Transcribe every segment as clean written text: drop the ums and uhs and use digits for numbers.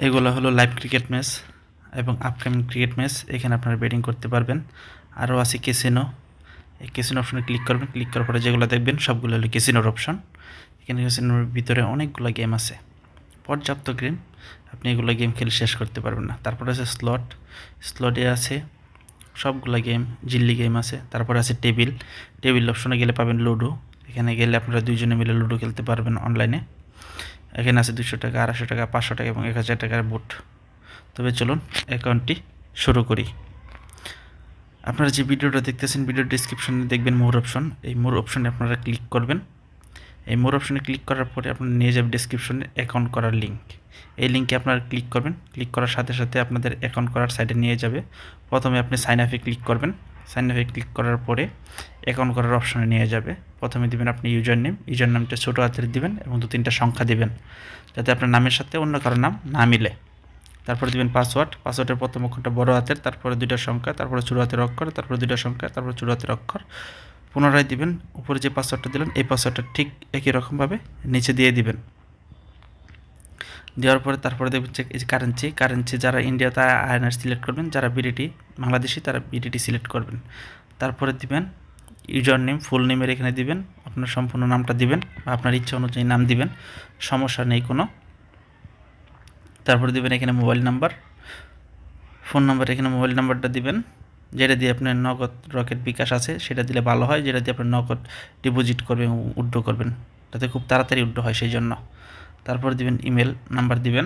এগুলো হলো live cricket match এবং আপকামিং ক্রিকেট ম্যাচ। এখানে আপনারা বেটিং করতে পারবেন। আরও আছে ক্যাসিনো। এই ক্যাসিনো অপশনে ক্লিক করবেন। ক্লিক করার পরে যেগুলো দেখবেন সবগুলো হলো ক্যাসিনোর অপশন। এখানে ক্যাসিনোর ভিতরে অনেকগুলো গেম আছে, পর্যাপ্ত গেম। আপনি এগুলো গেম খেলে শেষ করতে পারবেন না। তারপরে আছে স্লটে আছে সবগুলো গেম, জিল্লি গেম আছে। তারপরে আছে টেবিল অপশনে গেলে পাবেন লুডো। এখানে গেলে আপনারা দুইজনে মিলে লুডো খেলতে পারবেন অনলাইনে। এখানে আছে 200 টাকা, 250 টাকা, 500 টাকা এবং 1000 টাকার বুট। তবে চলুন অ্যাকাউন্টটি শুরু করি। আপনারা যে ভিডিওটা দেখতেছেন, ভিডিওর ডিসক্রিপশনে দেখবেন মোর অপশন। এই মোর অপশনে আপনারা ক্লিক করবেন। এই মোর অপশনে ক্লিক করার পরে আপনারা নিয়ে যাবেন ডিসক্রিপশনে অ্যাকাউন্ট করার লিঙ্ক। এই লিঙ্কে আপনারা ক্লিক করবেন। ক্লিক করার সাথে সাথে আপনাদের অ্যাকাউন্ট করার সাইডে নিয়ে যাবে। প্রথমে আপনি সাইন আপে ক্লিক করবেন। সাইন আপে ক্লিক করার পরে অ্যাকাউন্ট করার অপশনে নিয়ে যাবে। প্রথমে দিবেন আপনি ইউজার নেমটা ছোটো হাতের দিবেন এবং 2-3টা সংখ্যা দিবেন, যাতে আপনার নামের সাথে অন্য কারো নাম না মিলে। তারপরে দিবেন পাসওয়ার্ডের প্রথম অক্ষরটা বড় হাতের, তারপরে 2টা সংখ্যা, তারপরে ছোটো হাতের অক্ষর, তারপরে 2টা সংখ্যা, তারপরে ছোটো হাতের অক্ষর। পুনরায় দিবেন। উপরে যে পাসওয়ার্ডটা দিলেন এই পাসওয়ার্ডটা ঠিক একই রকমভাবে নিচে দিয়ে দিবেন। দেওয়ার পরে তারপরে দেখবেন যে এই যে কারেন্সি যারা ইন্ডিয়া তারা আইএনআর সিলেক্ট করবেন, যারা বিডিটি বাংলাদেশি তারা বিডিটি সিলেক্ট করবেন। তারপরে দিবেন ইউজার নেম, ফুল নেমের এখানে দিবেন, আপনার সম্পূর্ণ নামটা দিবেন বা আপনার ইচ্ছা অনুযায়ী নাম দিবেন, সমস্যা নেই কোনো। তারপরে দিবেন এখানে মোবাইল নাম্বার, ফোন নাম্বার, এখানে মোবাইল নাম্বারটা দিবেন। যেটা দিয়ে আপনার নগদ রকেট বিকাশ আছে সেটা দিলে ভালো হয়, যেটা দিয়ে আপনার নগদ ডিপোজিট করবেন এবং উইথড্র করবেন, তাতে খুব তাড়াতাড়ি উইথড্র হয় সেই জন্য। তারপর দিবেন ইমেল নাম্বার দিবেন,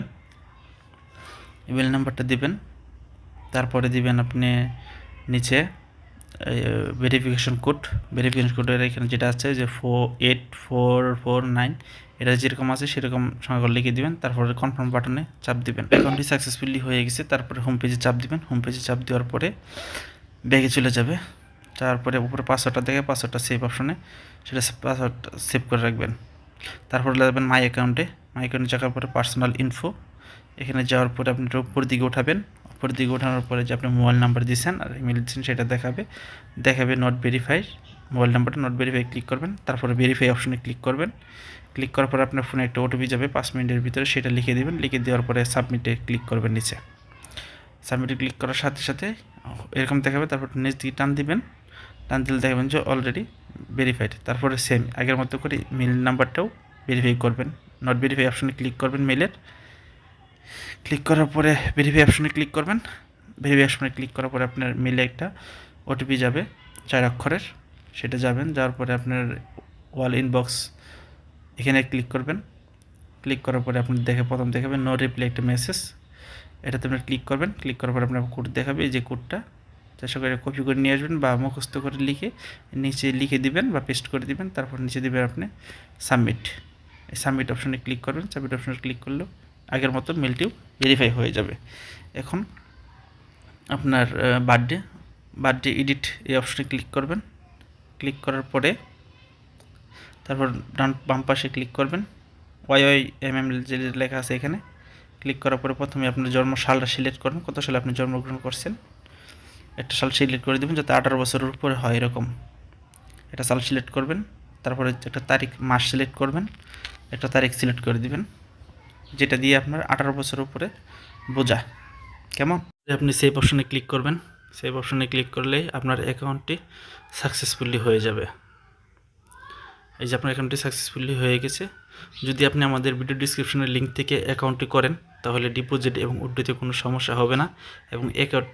ইমেল নাম্বারটা দিবেন। তারপরে দিবেন আপনি নিচে ভেরিফিকেশন কোডের এখানে যেটা আছে যে 48449, এটা যেরকম আছে সেরকম সংখ্যা লিখে দিবেন। তারপরে কনফার্ম বাটনে চাপ দিবেন। অ্যাকাউন্টটি সাকসেসফুলি হয়ে গেছে। তারপরে হোম পেজে চাপ দিবেন। হোম পেজে চাপ দেওয়ার পরে ব্যাগে চলে যাবে। তারপরে উপরে পাসওয়ার্ডটা দেখে পাসওয়ার্ডটা সেভ অপশনে সেটা পাসওয়ার্ড সেভ করে রাখবেন। তারপরে যাবেন মাই অ্যাকাউন্টে যাওয়ার পরে পার্সোনাল ইনফো, এখানে যাওয়ার পরে আপনি উপর দিকে উঠাবেন। উপর দিকে ওঠানোর পরে যে আপনি মোবাইল নাম্বার দিয়েছেন আর ইমেল দিচ্ছেন সেটা দেখাবে নট ভেরিফাই। মোবাইল নাম্বারটা নট ভেরিফাই ক্লিক করবেন। তারপরে ভেরিফাই অপশনে ক্লিক করবেন। ক্লিক করার পরে আপনার ফোনে একটা ওটিপি যাবে 5 মিনিটের ভিতরে, সেটা লিখে দেবেন। লিখে দেওয়ার পরে সাবমিটে ক্লিক করবেন। নিচে সাবমিটে ক্লিক করার সাথে সাথে এরকম দেখাবে। তারপর নিচ দিকে টান দিবেন। টান দিলে দেখাবেন যে অলরেডি ভেরিফাইড। তারপরে সেম আগের মতো করে মেল নাম্বারটাও ভেরিফাই করবেন। নট ভেরিফাই অপশনে ক্লিক করবেন মেলের। ক্লিক করার পরে ভেরিফাই অপশনে ক্লিক করবেন। ভেরিফাই অপশনে ক্লিক করার পরে আপনার মেলে একটা ওটিপি যাবে 4 অক্ষরের, সেটা যাবেন। যাওয়ার পরে আপনার ওয়াল ইনবক্স এখানে ক্লিক করবেন। ক্লিক করার পরে আপনি প্রথম দেখাবেন নো রিপ্লাই একটা মেসেজ, এটাতে আপনি ক্লিক করবেন। ক্লিক করার পরে আপনার কোড দেখাবে। এই যে কোডটা চেষ্টা করে কপি করে নিয়ে আসবেন বা মুখস্থ করে নিচে লিখে দিবেন বা পেস্ট করে দিবেন। তারপর নিচে দিবেন আপনি সাবমিট। এই সাবমিট অপশনে ক্লিক করবেন। সাবমিট অপশনে ক্লিক করলেও আগের মতো মেলটিও ভেরিফাই হয়ে যাবে। এখন আপনার বার্থডে এডিট এই অপশনে ক্লিক করবেন। ক্লিক করার পরে তারপর বাম পাশে ক্লিক করবেন। YYMM যে লেখা আছে এখানে ক্লিক করার পরে প্রথমে আপনার জন্ম সালটা সিলেক্ট করবেন, কত সালে আপনি জন্মগ্রহণ করছেন। একটা সাল সিলেক্ট করে দেবেন যাতে 18 বছরের উপরে হয়, এরকম একটা সাল সিলেক্ট করবেন। তারপরে একটা তারিখ মাস সিলেক্ট করবেন, একটা তারিখ সিলেক্ট করে দিবেন যেটা দিয়ে আপনার 18 বছরের উপরে বোঝা। কেমন? আপনি সেভ অপশনে ক্লিক করবেন। সেভ অপশনে ক্লিক করলেই আপনার অ্যাকাউন্টটি সাকসেসফুলি হয়ে যাবে। এই যে আপনার অ্যাকাউন্টটি সাকসেসফুলি হয়ে গেছে। যদি আপনি আমাদের ভিডিও ডিসক্রিপশনের লিঙ্ক থেকে অ্যাকাউন্টটি করেন তাহলে ডিপোজিট এবং উইথড্রতে কোনো সমস্যা হবে না এবং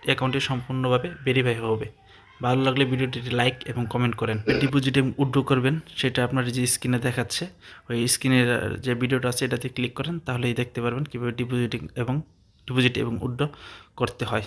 অ্যাকাউন্টটি সম্পূর্ণভাবে ভেরিফাই হবে। ভালো লাগলে ভিডিওটি লাইক এবং কমেন্ট করেন। ডিপোজিট এবং উইথড্র করবেন সেটা আপনার যে স্ক্রিনে দেখাচ্ছে ওই স্ক্রিনের যে ভিডিওটা আছে এটাতে ক্লিক করেন, তাহলেই দেখতে পারবেন কীভাবে ডিপোজিট এবং উইথড্র করতে হয়।